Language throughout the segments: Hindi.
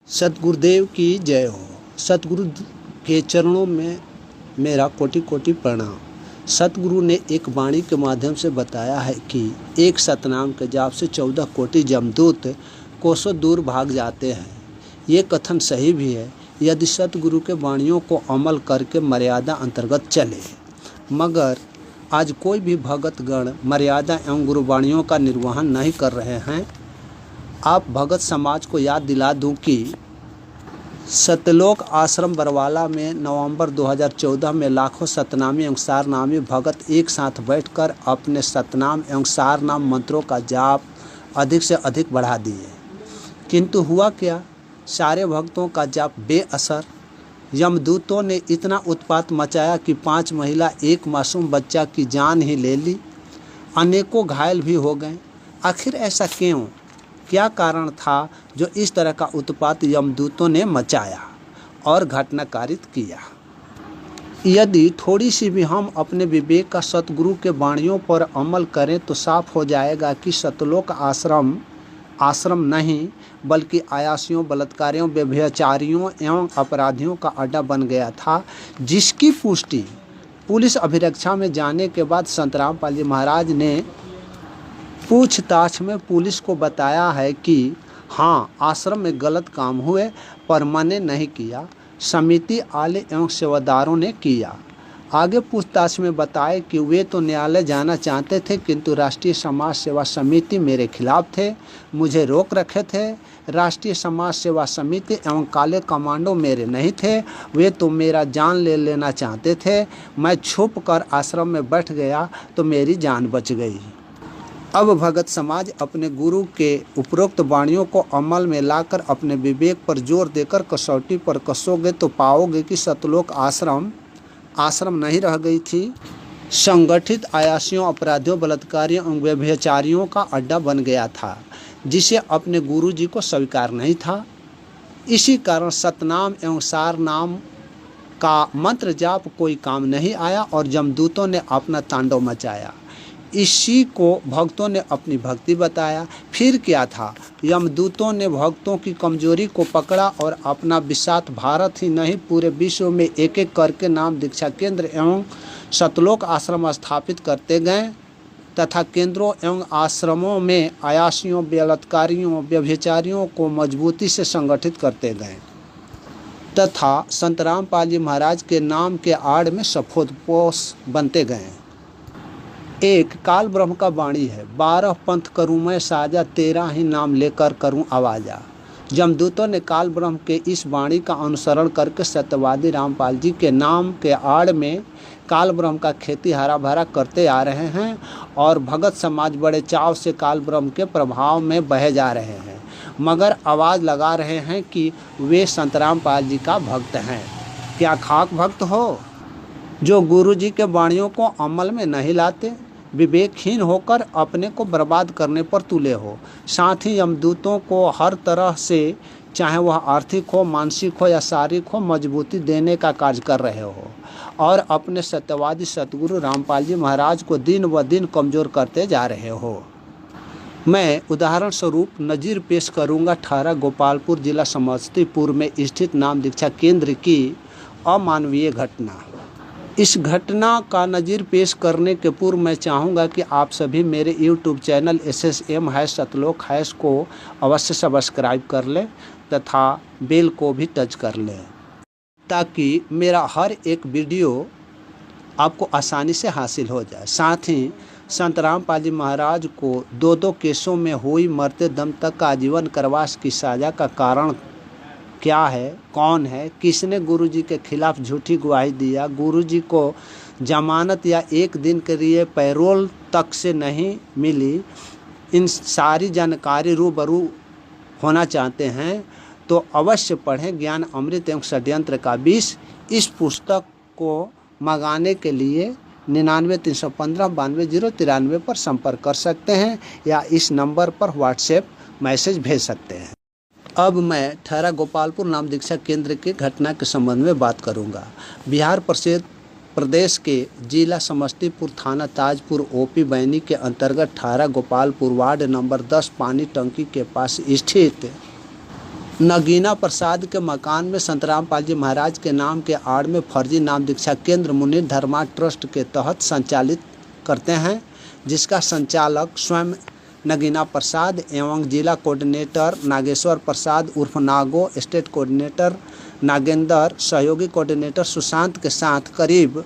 सतगुरुदेव की जय हो। सतगुरु के चरणों में मेरा कोटि कोटि प्रणाम। सतगुरु ने एक वाणी के माध्यम से बताया है कि एक सतनाम के जाप से 14 कोटि जमदूत कोसों दूर भाग जाते हैं। ये कथन सही भी है यदि सतगुरु के वाणियों को अमल करके मर्यादा अंतर्गत चले। मगर आज कोई भी भगतगण मर्यादा एवं गुरुवाणियों का निर्वहन नहीं कर रहे हैं। आप भगत समाज को याद दिला दूं कि सतलोक आश्रम बरवाला में नवंबर 2014 में लाखों सतनामी एवं सारनामी भगत एक साथ बैठकर अपने सतनाम एवं सारनाम मंत्रों का जाप अधिक से अधिक बढ़ा दिए। किंतु हुआ क्या, सारे भक्तों का जाप बेअसर। यमदूतों ने इतना उत्पात मचाया कि 5 महिला एक मासूम बच्चा की जान ही ले ली। अनेकों घायल भी हो गए। आखिर ऐसा क्यों? क्या कारण था जो इस तरह का उत्पात यमदूतों ने मचाया और घटना कारित किया? यदि थोड़ी सी भी हम अपने विवेक का सतगुरु के वाणियों पर अमल करें तो साफ हो जाएगा कि सतलोक आश्रम नहीं बल्कि आयासियों, बलात्कारियों, व्यभिचारियों एवं अपराधियों का अड्डा बन गया था, जिसकी पुष्टि पुलिस अभिरक्षा में जाने के बाद संत रामपाल जी महाराज ने पूछताछ में पुलिस को बताया है कि हाँ, आश्रम में गलत काम हुए पर मैंने नहीं किया, समिति आले एवं सेवादारों ने किया। आगे पूछताछ में बताए कि वे तो न्यायालय जाना चाहते थे किंतु राष्ट्रीय समाज सेवा समिति मेरे खिलाफ थे, मुझे रोक रखे थे। राष्ट्रीय समाज सेवा समिति एवं काले कमांडो मेरे नहीं थे, वे तो मेरा जान ले लेना चाहते थे। मैं छुप कर आश्रम में बैठ गया तो मेरी जान बच गई। अब भगत समाज अपने गुरु के उपरोक्त वाणियों को अमल में लाकर अपने विवेक पर जोर देकर कसौटी पर कसोगे तो पाओगे कि सतलोक आश्रम नहीं रह गई थी, संगठित आयासियों, अपराधियों, बलात्कारियों एवं व्यभिचारियों का अड्डा बन गया था, जिसे अपने गुरु जी को स्वीकार नहीं था। इसी कारण सतनाम एवं सारनाम का मंत्र जाप कोई काम नहीं आया और जमदूतों ने अपना तांडव मचाया। इसी को भक्तों ने अपनी भक्ति बताया। फिर क्या था, यमदूतों ने भक्तों की कमजोरी को पकड़ा और अपना विशात भारत ही नहीं पूरे विश्व में एक एक करके नाम दीक्षा केंद्र एवं सतलोक आश्रम स्थापित करते गए तथा केंद्रों एवं आश्रमों में आयासियों, बलात्कारियों, व्यभिचारियों को मजबूती से संगठित करते गए तथा संत रामपाल जी महाराज के नाम के आड़ में सफोदपोश बनते गए। एक काल ब्रह्म का वाणी है, 12 पंथ करूँ मैं साजा, तेरा ही नाम लेकर करूँ आवाजा। जमदूतों ने काल ब्रह्म के इस वाणी का अनुसरण करके सत्यवादी रामपाल जी के नाम के आड़ में काल ब्रह्म का खेती हरा भरा करते आ रहे हैं और भगत समाज बड़े चाव से काल ब्रह्म के प्रभाव में बहे जा रहे हैं, मगर आवाज़ लगा रहे हैं कि वे संत रामपाल जी का भक्त हैं। क्या खाक भक्त हो जो गुरु जी के वाणियों को अमल में नहीं लाते, विवेकहीन होकर अपने को बर्बाद करने पर तुले हो। साथ ही यमदूतों को हर तरह से, चाहे वह आर्थिक हो, मानसिक हो या शारीरिक हो, मजबूती देने का कार्य कर रहे हो और अपने सत्यवादी सतगुरु रामपाल जी महाराज को दिन ब दिन कमज़ोर करते जा रहे हो। मैं उदाहरण स्वरूप नज़ीर पेश करूंगा ठारा गोपालपुर जिला समस्तीपुर में स्थित नाम दीक्षा केंद्र की अमानवीय घटना। इस घटना का नज़ीर पेश करने के पूर्व मैं चाहूँगा कि आप सभी मेरे YouTube चैनल SSM-सतलोक को अवश्य सब्सक्राइब कर लें तथा बेल को भी टच कर लें ताकि मेरा हर एक वीडियो आपको आसानी से हासिल हो जाए। साथ ही संत रामपाल जी महाराज को 2 केसों में हुई मरते दम तक का आजीवन कारावास की सजा का कारण क्या है, कौन है, किसने गुरुजी के खिलाफ झूठी गवाही दिया, गुरुजी को जमानत या 1 दिन के लिए पैरोल तक से नहीं मिली, इन सारी जानकारी रूबरू होना चाहते हैं तो अवश्य पढ़ें ज्ञान अमृत एवं षड्यंत्र का विष। इस पुस्तक को मंगाने के लिए 99-315-92-093 पर संपर्क कर सकते हैं या इस नंबर पर व्हाट्सएप मैसेज भेज सकते हैं। अब मैं ठहरा गोपालपुर नाम दीक्षा केंद्र की घटना के संबंध में बात करूंगा। बिहार प्रदेश के जिला समस्तीपुर, थाना ताजपुर, ओपी बैनी के अंतर्गत ठहरा गोपालपुर वार्ड नंबर 10 पानी टंकी के पास स्थित नगीना प्रसाद के मकान में संत रामपाल जी महाराज के नाम के आड़ में फर्जी नाम दीक्षा केंद्र मुनीर धर्मा ट्रस्ट के तहत संचालित करते हैं, जिसका संचालक स्वयं नगीना प्रसाद एवं जिला कोऑर्डिनेटर नागेश्वर प्रसाद उर्फ नागो, स्टेट कोऑर्डिनेटर नागेंद्र, सहयोगी कोऑर्डिनेटर सुशांत के साथ करीब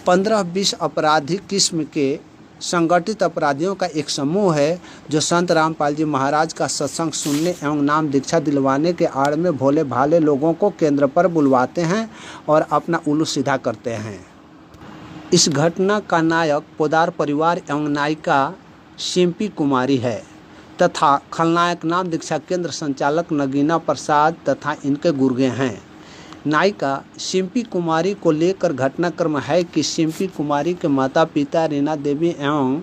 15-20 आपराधिक किस्म के संगठित अपराधियों का एक समूह है, जो संत रामपाल जी महाराज का सत्संग सुनने एवं नाम दीक्षा दिलवाने के आड़ में भोले भाले लोगों को केंद्र पर बुलवाते हैं और अपना उल्लू सीधा करते हैं। इस घटना का नायक पोदार परिवार एवं नायिका सिंपी कुमारी है तथा खलनायक नाम दीक्षा केंद्र संचालक नगीना प्रसाद तथा इनके गुर्गे हैं। नायिका सिंपी कुमारी को लेकर घटनाक्रम है कि सिंपी कुमारी के माता पिता रीना देवी एवं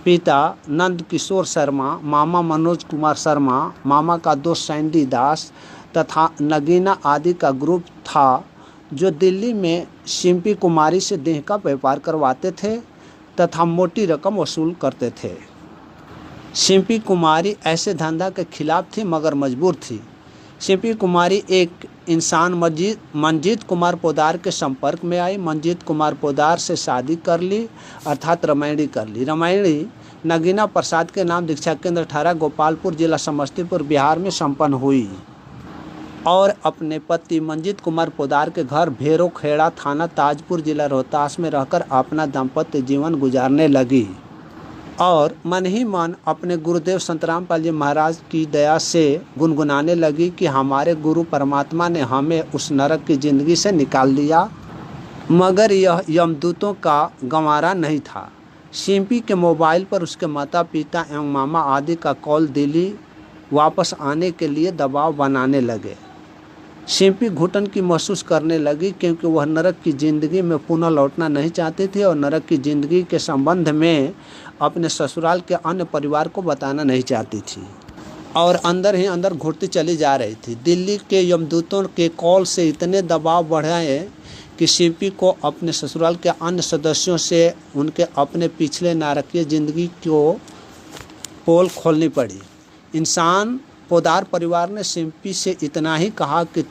पिता नंद किशोर शर्मा, मामा मनोज कुमार शर्मा, मामा का दोस्त सैंडी दास तथा नगीना आदि का ग्रुप था, जो दिल्ली में सिंपी कुमारी से देह का व्यापार करवाते थे तथा मोटी रकम वसूल करते थे। सिंपी कुमारी ऐसे धंधा के खिलाफ थी मगर मजबूर थी। सिंपी कुमारी एक इंसान मंजीत कुमार पोदार के संपर्क में आई। मंजीत कुमार पोदार से शादी कर ली, अर्थात रामायणी कर ली। रामायणी नगीना प्रसाद के नाम दीक्षा केंद्र 18 गोपालपुर जिला समस्तीपुर बिहार में संपन्न हुई और अपने पति मंजीत कुमार पोदार के घर भेरो खेड़ा थाना ताजपुर जिला रोहतास में रहकर अपना दाम्पत्य जीवन गुजारने लगी और मन ही मन अपने गुरुदेव संत रामपाल जी महाराज की दया से गुनगुनाने लगी कि हमारे गुरु परमात्मा ने हमें उस नरक की ज़िंदगी से निकाल लिया। मगर यह यमदूतों का गंवारा नहीं था। सिंपी के मोबाइल पर उसके माता पिता एवं मामा आदि का कॉल दिल्ली वापस आने के लिए दबाव बनाने लगे। सिंपी घुटन की महसूस करने लगी क्योंकि वह नरक की ज़िंदगी में पुनः लौटना नहीं चाहती थी और नरक की ज़िंदगी के संबंध में अपने ससुराल के अन्य परिवार को बताना नहीं चाहती थी और अंदर ही अंदर घुटती चली जा रही थी। दिल्ली के यमदूतों के कॉल से इतने दबाव बढ़े कि सिंपी को अपने ससुराल के अन्य सदस्यों से उनके अपने पिछले नारकीय ज़िंदगी को पोल खोलनी पड़ी। इंसान पोदार परिवार ने सिंपी से इतना ही कहा कि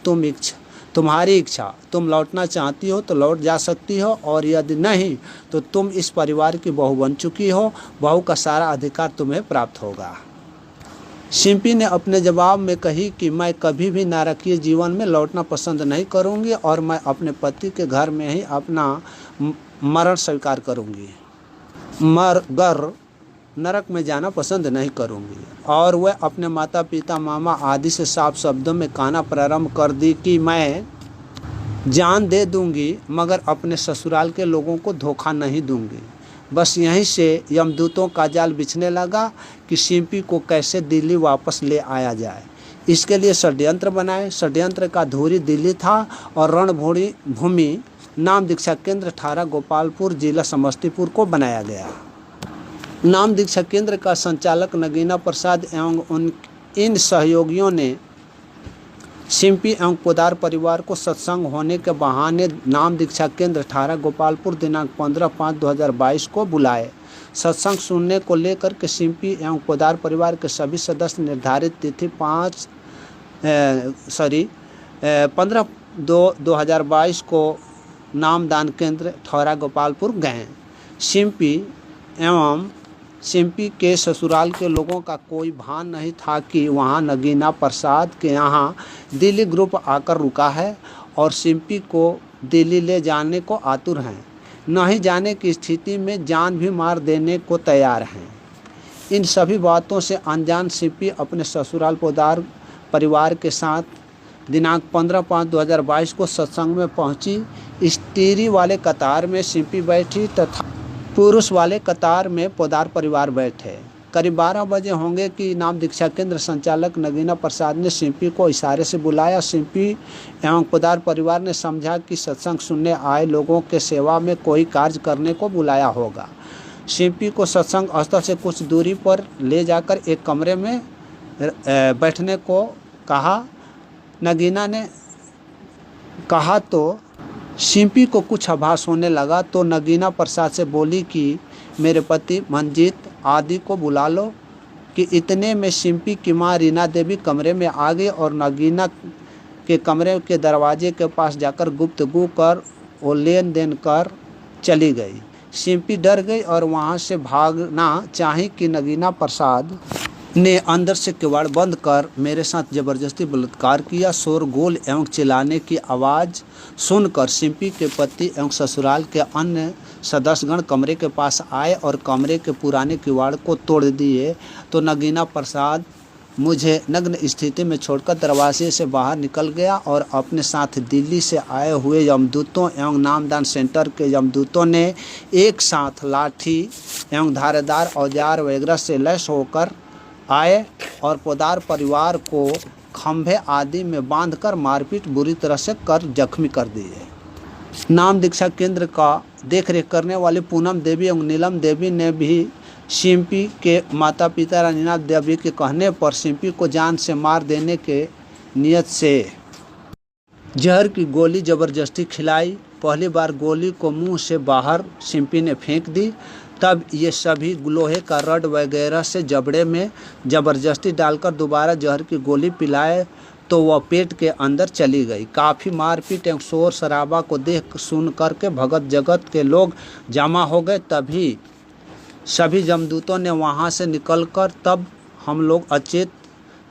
तुम्हारी इच्छा, तुम लौटना चाहती हो तो लौट जा सकती हो और यदि नहीं तो तुम इस परिवार की बहू बन चुकी हो, बहू का सारा अधिकार तुम्हें प्राप्त होगा। सिंपी ने अपने जवाब में कही कि मैं कभी भी नारकीय जीवन में लौटना पसंद नहीं करूंगी और मैं अपने पति के घर में ही अपना मरण स्वीकार करूंगी, मगर नरक में जाना पसंद नहीं करूंगी। और वह अपने माता पिता मामा आदि से साफ शब्दों में कहना प्रारंभ कर दी कि मैं जान दे दूंगी मगर अपने ससुराल के लोगों को धोखा नहीं दूंगी। बस यहीं से यमदूतों का जाल बिछने लगा कि सिंपी को कैसे दिल्ली वापस ले आया जाए। इसके लिए षड्यंत्र बनाए। षड्यंत्र का धुरी दिल्ली था और रणभूमि नाम दीक्षा केंद्र 18 गोपालपुर जिला समस्तीपुर को बनाया गया। नाम दीक्षा केंद्र का संचालक नगीना प्रसाद एवं इन सहयोगियों ने सिंपी एवं पोदार परिवार को सत्संग होने के बहाने नाम दीक्षा केंद्र 18 गोपालपुर दिनांक 15/5/2022 को बुलाए। सत्संग सुनने को लेकर के सिंपी एवं पोदार परिवार के सभी सदस्य निर्धारित तिथि 15/2/2022 को नामदान केंद्र 18 गोपालपुर गए। सिंपी के ससुराल के लोगों का कोई भान नहीं था कि वहां नगीना प्रसाद के यहाँ दिल्ली ग्रुप आकर रुका है और सिंपी को दिल्ली ले जाने को आतुर हैं। नहीं जाने की स्थिति में जान भी मार देने को तैयार हैं। इन सभी बातों से अनजान सिंपी अपने ससुराल पोदार परिवार के साथ दिनांक 15/5/2022 को सत्संग में पहुंची। स्त्री वाले कतार में सिंपी बैठी तथा पुरुष वाले कतार में पोदार परिवार बैठे। करीब 12 बजे होंगे कि नाम दीक्षा केंद्र संचालक नगीना प्रसाद ने सिंपी को इशारे से बुलाया। सिंपी एवं पोदार परिवार ने समझा कि सत्संग सुनने आए लोगों के सेवा में कोई कार्य करने को बुलाया होगा। सिंपी को सत्संग स्थल से कुछ दूरी पर ले जाकर एक कमरे में बैठने को कहा। नगीना ने कहा तो सिंपी को कुछ आभास होने लगा तो नगीना प्रसाद से बोली कि मेरे पति मंजीत आदि को बुला लो। कि इतने में सिंपी की माँ रीना देवी कमरे में आ गई और नगीना के कमरे के दरवाजे के पास जाकर गुफ्तगू कर और लेन देन कर चली गई। सिंपी डर गई और वहाँ से भागना चाही कि नगीना प्रसाद ने अंदर से किवाड़ बंद कर मेरे साथ जबरदस्ती बलात्कार किया। शोरगुल एवं चिल्लाने की आवाज़ सुनकर सिंपी के पति एवं ससुराल के अन्य सदस्यगण कमरे के पास आए और कमरे के पुराने किवाड़ को तोड़ दिए तो नगीना प्रसाद मुझे नग्न स्थिति में छोड़कर दरवाजे से बाहर निकल गया और अपने साथ दिल्ली से आए हुए यमदूतों एवं नामदान सेंटर के यमदूतों ने एक साथ लाठी एवं धारदार औजार वगैरह से लैस होकर आए और पोदार परिवार को खंभे आदि में बांधकर मारपीट बुरी तरह से कर जख्मी कर दिए। नाम दीक्षा केंद्र का देखरेख करने वाली पूनम देवी एवं नीलम देवी ने भी सिंपी के माता पिता रीना देवी के कहने पर सिंपी को जान से मार देने के नियत से जहर की गोली जबरदस्ती खिलाई। पहली बार गोली को मुंह से बाहर सिंपी ने फेंक दी, तब ये सभी लोहे का रड वगैरह से जबड़े में जबरदस्ती डालकर दोबारा जहर की गोली पिलाए तो वह पेट के अंदर चली गई। काफ़ी मारपीट एवं शोर शराबा को देख सुन करके भगत जगत के लोग जमा हो गए। तभी सभी जमदूतों ने वहां से निकलकर तब हम लोग अचेत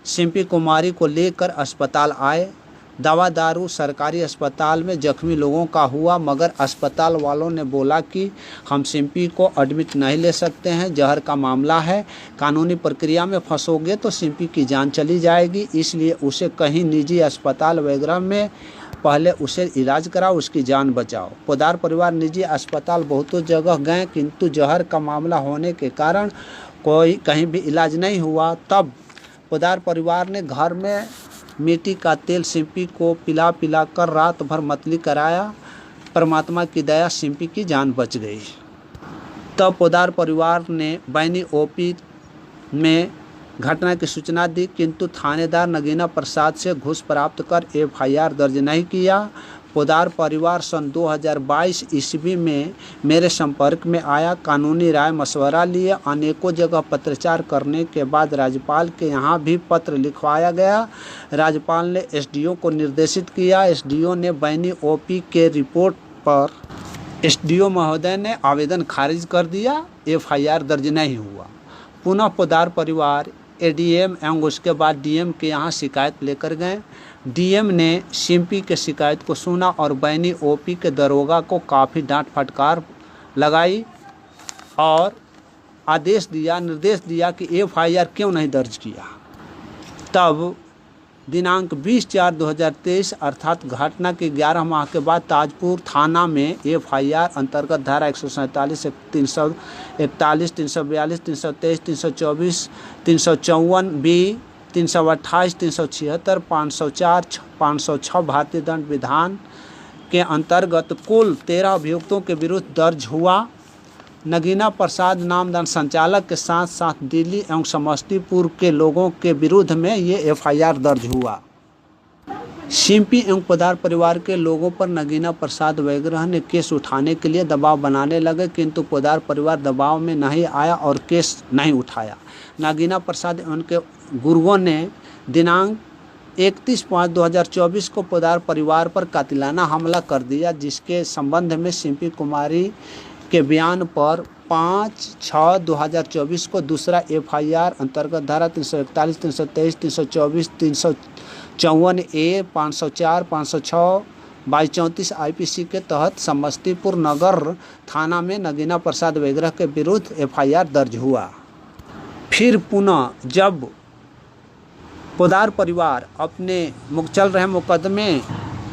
सिंपी कुमारी को लेकर अस्पताल आए। दवा दारू सरकारी अस्पताल में जख्मी लोगों का हुआ, मगर अस्पताल वालों ने बोला कि हम सिंपी को एडमिट नहीं ले सकते हैं, जहर का मामला है, कानूनी प्रक्रिया में फंसोगे तो सिंपी की जान चली जाएगी, इसलिए उसे कहीं निजी अस्पताल वगैरह में पहले उसे इलाज कराओ, उसकी जान बचाओ। पोदार परिवार निजी अस्पताल बहुतों जगह गए किंतु जहर का मामला होने के कारण कोई कहीं भी इलाज नहीं हुआ। तब पोदार परिवार ने घर में मिट्टी का तेल सिंपी को पिला पिला कर रात भर मतली कराया। परमात्मा की दया सिंपी की जान बच गई। तब पोदार परिवार ने बैनी ओपी में घटना की सूचना दी किंतु थानेदार नगीना प्रसाद से घूस प्राप्त कर एफआईआर दर्ज नहीं किया। पोदार परिवार सन 2022 ईस्वी में मेरे संपर्क में आया, कानूनी राय मशवरा लिए, अनेकों जगह पत्रचार करने के बाद राज्यपाल के यहाँ भी पत्र लिखवाया गया। राज्यपाल ने एसडीओ को निर्देशित किया। एसडीओ ने बैनी ओपी के रिपोर्ट पर एसडीओ महोदय ने आवेदन खारिज कर दिया, एफआईआर दर्ज नहीं हुआ। पुनः पोदार परिवार एडीएम एवं उसके बाद डीएम के यहाँ शिकायत लेकर गए। डीएम ने सिंपी के शिकायत को सुना और बैनी ओपी के दरोगा को काफ़ी डांट फटकार लगाई और निर्देश दिया कि एफआईआर क्यों नहीं दर्ज किया। तब दिनांक 20/4/2023 अर्थात घटना के 11 माह के बाद ताजपुर थाना में एफआईआर अंतर्गत धारा 147, 341, 342, 323, 324, 354 बी, 328, 376, 504, 506 भारतीय दंड विधान के अंतर्गत कुल 13 अभियुक्तों के विरुद्ध दर्ज हुआ। नगीना प्रसाद नामदान संचालक के साथ साथ दिल्ली एवं समस्तीपुर के लोगों के विरुद्ध में ये एफआईआर दर्ज हुआ। सिंपी एवं पोदार परिवार के लोगों पर नगीना प्रसाद वगैरह ने केस उठाने के लिए दबाव बनाने लगे किंतु पोदार परिवार दबाव में नहीं आया और केस नहीं उठाया। नगीना प्रसाद एवं उनके गुरुओं ने दिनांक 31/5/2024 को पोदार परिवार पर कातिलाना हमला कर दिया, जिसके संबंध में सिंपी कुमारी के बयान पर 5/6/2024 को दूसरा एफआईआर अंतर्गत धारा 341, 323, 324, 354 ए, 504, 506, 2234 आईपीसी के तहत समस्तीपुर नगर थाना में नगीना प्रसाद वगैरह के विरुद्ध एफआईआर दर्ज हुआ। फिर पुनः जब पोदार परिवार अपने चल रहे मुकदमे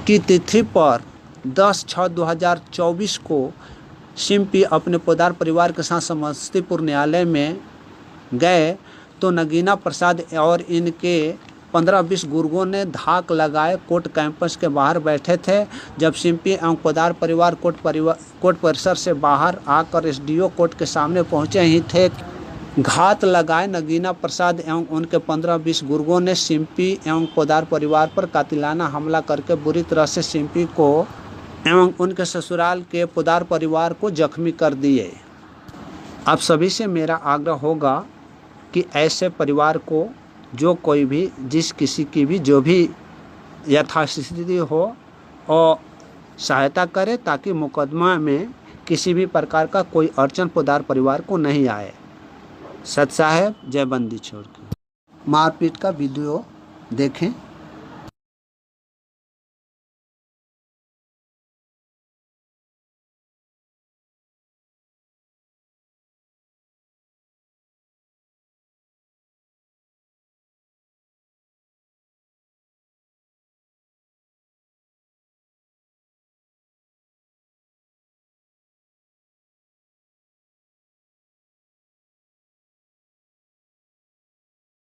की तिथि पर 10/6/2024 को सिंपी अपने पोदार परिवार के साथ समस्तीपुर न्यायालय में गए तो नगीना प्रसाद और इनके 15-20 गुर्गों ने धाक लगाए कोर्ट कैंपस के बाहर बैठे थे। जब सिंपी एवं पोदार परिवार कोर्ट परिसर से बाहर आकर एसडीओ कोर्ट के सामने पहुंचे ही थे, घात लगाए नगीना प्रसाद एवं उनके 15-20 गुर्गों ने सिंपी एवं पोदार परिवार पर कातिलाना हमला करके बुरी तरह से सिंपी को एवं उनके ससुराल के पोदार परिवार को जख्मी कर दिए। आप सभी से मेरा आग्रह होगा कि ऐसे परिवार को जो कोई भी जिस किसी की भी जो भी यथास्थिति हो और सहायता करे, ताकि मुकदमा में किसी भी प्रकार का कोई अड़चन पुदार परिवार को नहीं आए। सत साहेब जय बंदी छोड़ के। मारपीट का वीडियो देखें।